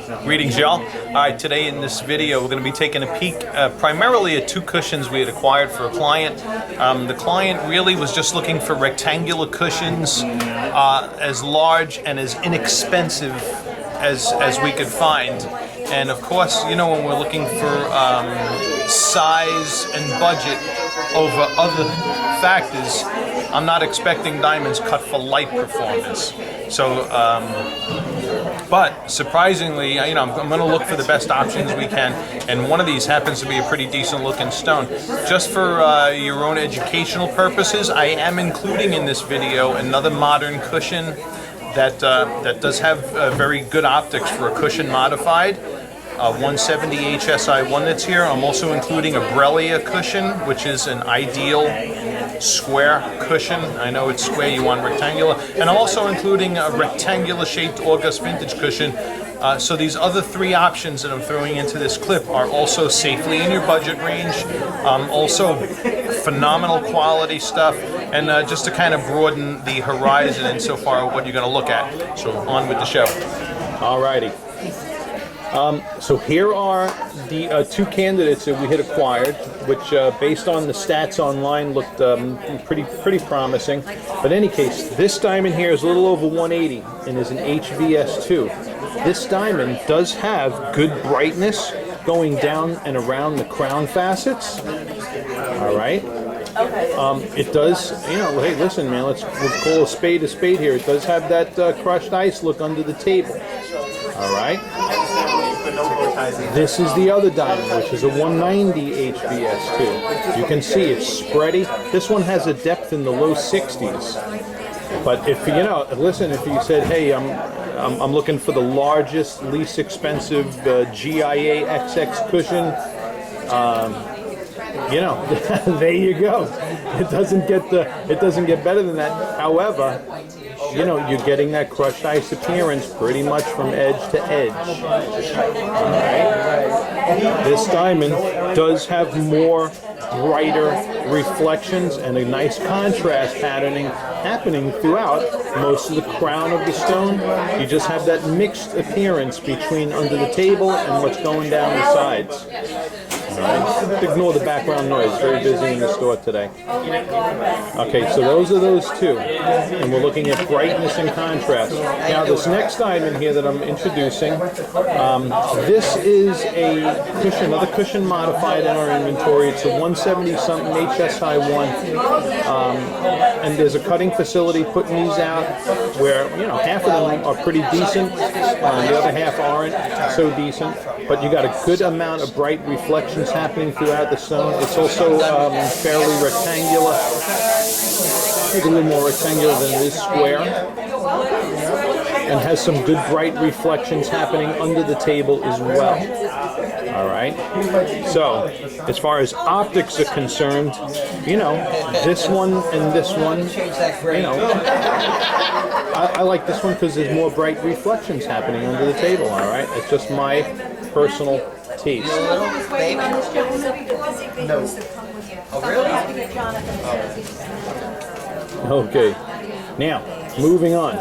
Greetings, y'all. Alright, today in this video we're going to be taking a peek primarily at two cushions we had acquired for a client. The client really was just looking for rectangular cushions as large and as inexpensive as we could find. And of course, you know, when we're looking for size and budget over other factors, I'm not expecting diamonds cut for light performance. So, but surprisingly, you know, I'm going to look for the best options we can, and one of these happens to be a pretty decent looking stone. Just for your own educational purposes, I am including in this video another modern cushion that does have very good optics for a cushion modified. 170 HSI1 that's here. I'm also including a Brellia cushion, which is an ideal square cushion. I know it's square, you want rectangular. And I'm also including a rectangular shaped August vintage cushion. So these other three options that I'm throwing into this clip are also safely in your budget range. Also phenomenal quality stuff, and just to kind of broaden the horizon insofar as what you're going to look at. So on with the show. Alrighty. So here are the two candidates that we had acquired, which based on the stats online looked pretty promising. But in any case, this diamond here is a little over 180 and is an HVS2. This diamond does have good brightness going down and around the crown facets. All right. It does, you know, hey, listen, man, let's call a spade here. It does have that crushed ice look under the table. All right. This is the other diamond, which is a 190 HVS2. You can see it's spready. This one has a depth in the low 60s. But if you know, listen, if you said, hey, I'm looking for the largest, least expensive GIA XX cushion, you know, there you go. It doesn't get better than that. However, you know, you're getting that crushed ice appearance pretty much from edge to edge. All right. This diamond does have more brighter reflections and a nice contrast patterning happening throughout most of the crown of the stone. You just have that mixed appearance between under the table and what's going down the sides. Alright, ignore the background noise, very busy in the store today. Okay, so those are those two, and we're looking at brightness and contrast. Now this next diamond here that I'm introducing, this is a cushion, another cushion modified in our inventory. It's a 170 something HSI1, and there's a cutting facility putting these out where, you know, half of them are pretty decent, the other half aren't so decent, but you got a good amount of bright reflections happening throughout the stone. It's also fairly rectangular, maybe a little more rectangular than it is square, and has some good bright reflections happening under the table as well. All right. So, as far as optics are concerned, you know, this one and this one, you know, I like this one because there's more bright reflections happening under the table. All right. It's just my personal taste. Okay, now moving on.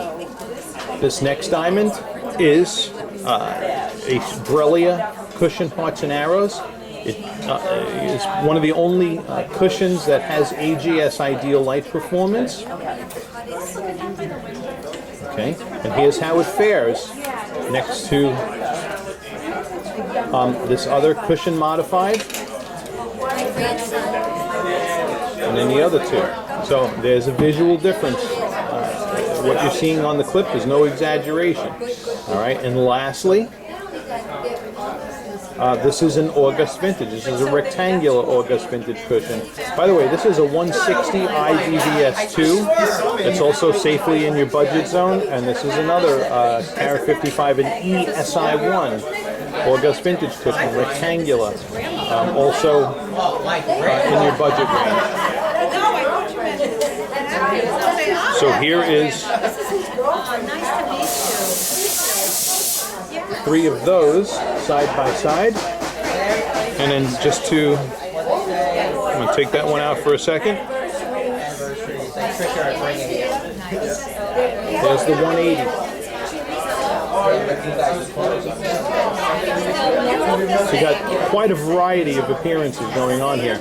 This next diamond is a Brellia cushion hearts and arrows. It is one of the only cushions that has AGS ideal light performance. Okay, and here's how it fares next to this other cushion modified, and then the other two. So there's a visual difference. What you're seeing on the clip is no exaggeration. All right, and lastly, this is an August vintage. This is a rectangular August vintage cushion. By the way, this is a 160 IDVS2. It's also safely in your budget zone, and this is another Carat 55 and ESI1. August vintage cushion, rectangular, also in your budget range. So here is three of those side by side, and then just to, I'm going to take that one out for a second. There's the 180. So you got quite a variety of appearances going on here.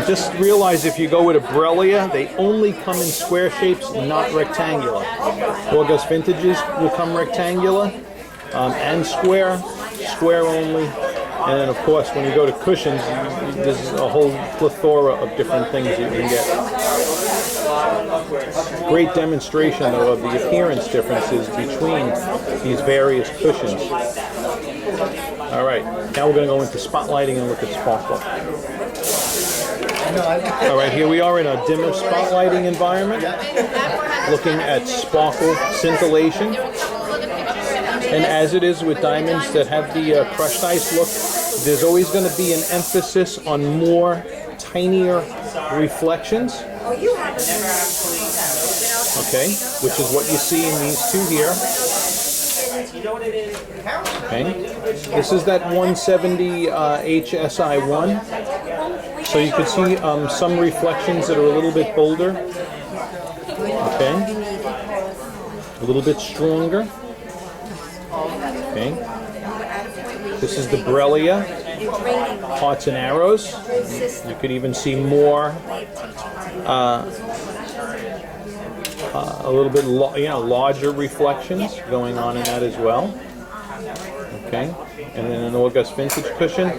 Just realize if you go with a Borrelia, they only come in square shapes, not rectangular. August Vintages will come rectangular and square only. And then, of course, when you go to cushions, there's a whole plethora of different things you can get. Great demonstration, though, of the appearance differences between these various cushions. All right, now we're going to go into spotlighting and look at sparkle. All right, here we are in a dimmer spotlighting environment, looking at sparkle scintillation. And as it is with diamonds that have the crushed ice look, there's always going to be an emphasis on more tinier reflections. Okay, which is what you see in these two here. Okay, this is that 170 HSI1. So you can see some reflections that are a little bit bolder. Okay, a little bit stronger. Okay, this is the Borrelia, Hearts and Arrows. You could even see more, a little bit, larger reflections going on in that as well. Okay, and then an August Vintage cushion.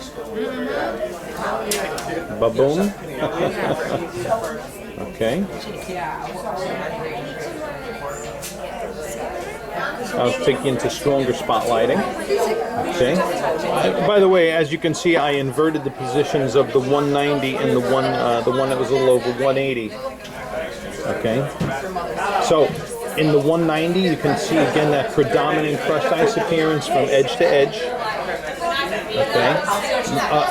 Ba-boom. Okay. I'll take you into stronger spotlighting. Okay. By the way, as you can see, I inverted the positions of the 190 and the one that was a little over 180. Okay. So in the 190, you can see again that predominant crushed ice appearance from edge to edge. Okay.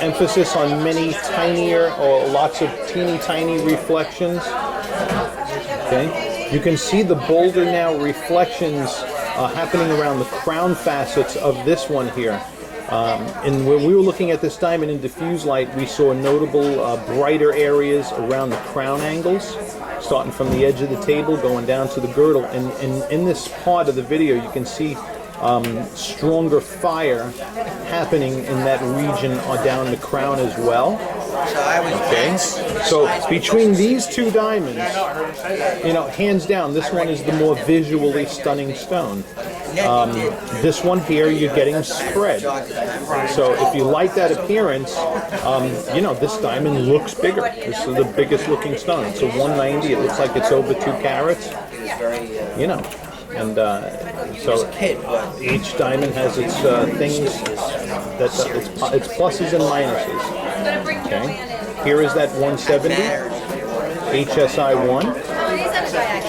Emphasis on many tinier or lots of teeny tiny reflections. Okay. You can see the bolder now reflections happening around the crown facets of this one here. And when we were looking at this diamond in diffuse light, we saw notable brighter areas around the crown angles, starting from the edge of the table going down to the girdle. And in this part of the video, you can see stronger fire happening in that region down the crown as well. Okay, so between these two diamonds, hands down, this one is the more visually stunning stone. This one here, you're getting spread. So if you like that appearance, this diamond looks bigger. This is the biggest looking stone. It's a 190. It looks like it's over 2 carats. And so each diamond has its things, its pluses and minuses. Okay. Here is that 170 HSI1,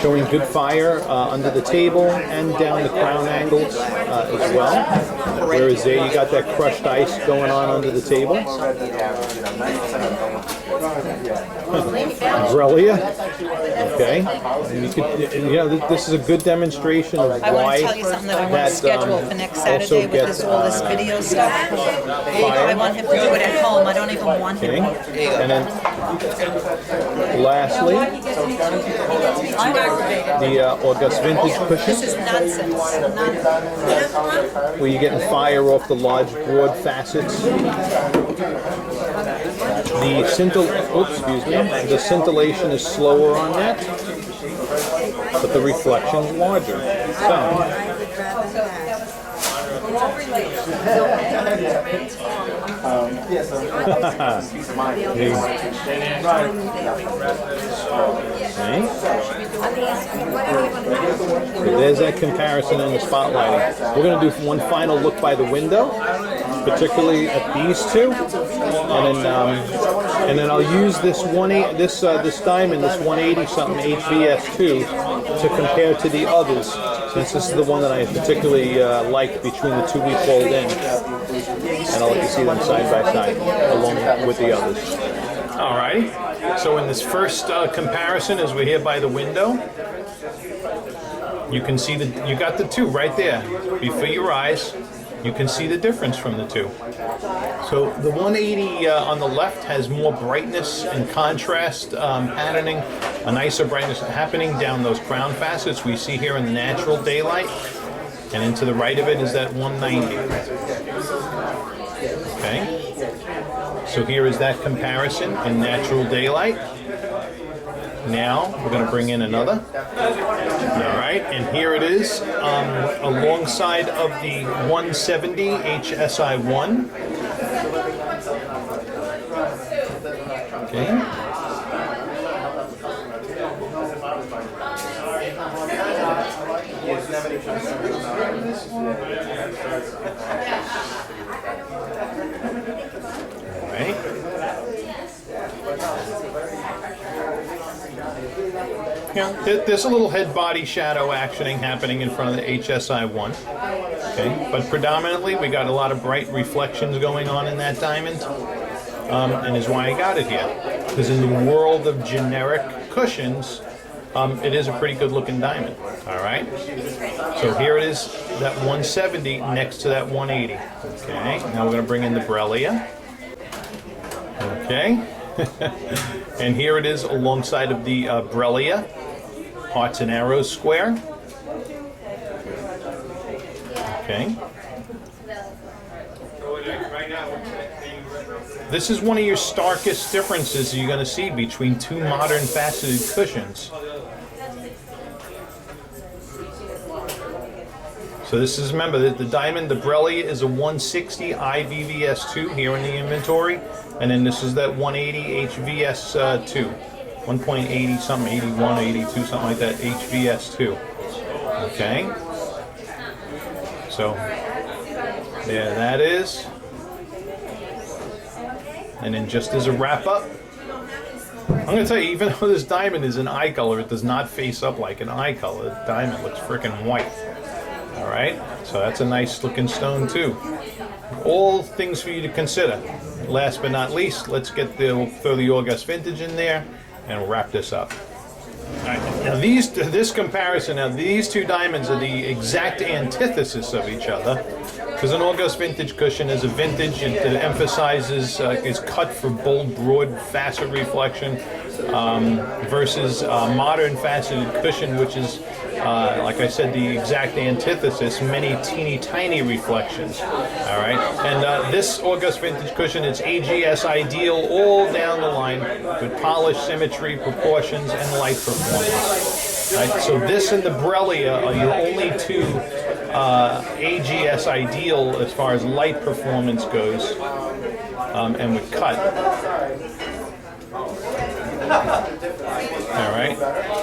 showing good fire under the table and down the crown angles as well. Whereas there you got that crushed ice going on under the table. Borrelia. Okay. And you could, this is a good demonstration of why I want to tell you something that I want to schedule for next Saturday with all this video stuff. I want him to do it at home. I don't even want him. And then, lastly, the August Vintage cushion. This is nonsense. Where you're getting fire off the large, broad facets. The scintillation is slower on that, but the reflection is larger. So there's that comparison in the spotlighting. We're going to do one final look by the window, particularly at these two, and then I'll use this diamond, this 180 something HVS2, to compare to the others, since this is the one that I particularly liked between the two we pulled in, and I'll let you see them side by side along with the others. Alrighty, so in this first comparison, as we're here by the window, you can see that you got the two right there before your eyes. You can see the difference from the two. So the 180 on the left has more brightness and contrast patterning, a nicer brightness happening down those crown facets we see here in the natural daylight. And into the right of it is that 190. Okay. So here is that comparison in natural daylight. Now we're going to bring in another. All right, and here it is alongside of the 170 HSI1. Okay. All right. Yeah, there's a little head body shadow actioning happening in front of the HSI1. Okay, but predominantly we got a lot of bright reflections going on in that diamond, and is why I got it here. Because in the world of generic cushions, it is a pretty good looking diamond. All right, so here it is, that 170 next to that 180. Okay, now we're going to bring in the Borrelia. Okay. And here it is alongside of the Borrelia, Hearts and Arrows square. Okay. This is one of your starkest differences you're going to see between two modern faceted cushions. So this is, remember, the diamond, the Borrelia is a 160 IVVS2 here in the inventory. And then this is that 180 HVS2, 1.80 something, 81, 82, something like that, HVS2. Okay. So there that is. And then just as a wrap up, I'm going to tell you, even though this diamond is an eye color, it does not face up like an eye color. The diamond looks freaking white. All right. So that's a nice looking stone too. All things for you to consider. Last but not least, let's get throw the August vintage in there, and we'll wrap this up. All right. Now this comparison, now these two diamonds are the exact antithesis of each other, because an August vintage cushion is a vintage. It emphasizes, is cut for bold, broad facet reflection, versus modern faceted cushion, which is, like I said, the exact antithesis, many teeny tiny reflections. All right, and this August vintage cushion, it's AGS ideal all down the line with polish, symmetry, proportions, and light performance. Right, so this and the Borrelia are your only two AGS ideal as far as light performance goes, and with cut. All right,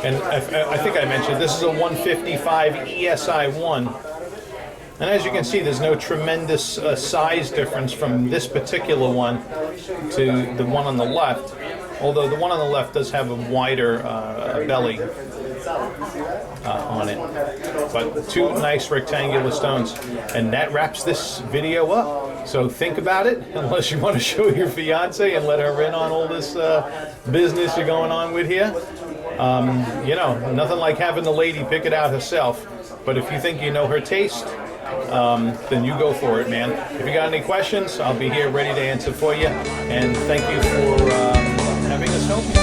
and I think I mentioned this is a 155 ESI1, and as you can see, there's no tremendous size difference from this particular one to the one on the left, although the one on the left does have a wider belly on it. But two nice rectangular stones, and that wraps this video up. So think about it, unless you want to show your fiance and let her in on all this business you're going on with here. You know, nothing like having the lady pick it out herself. But if you think you know her taste, then you go for it, man. If you got any questions, I'll be here ready to answer for you. And thank you for having us help you.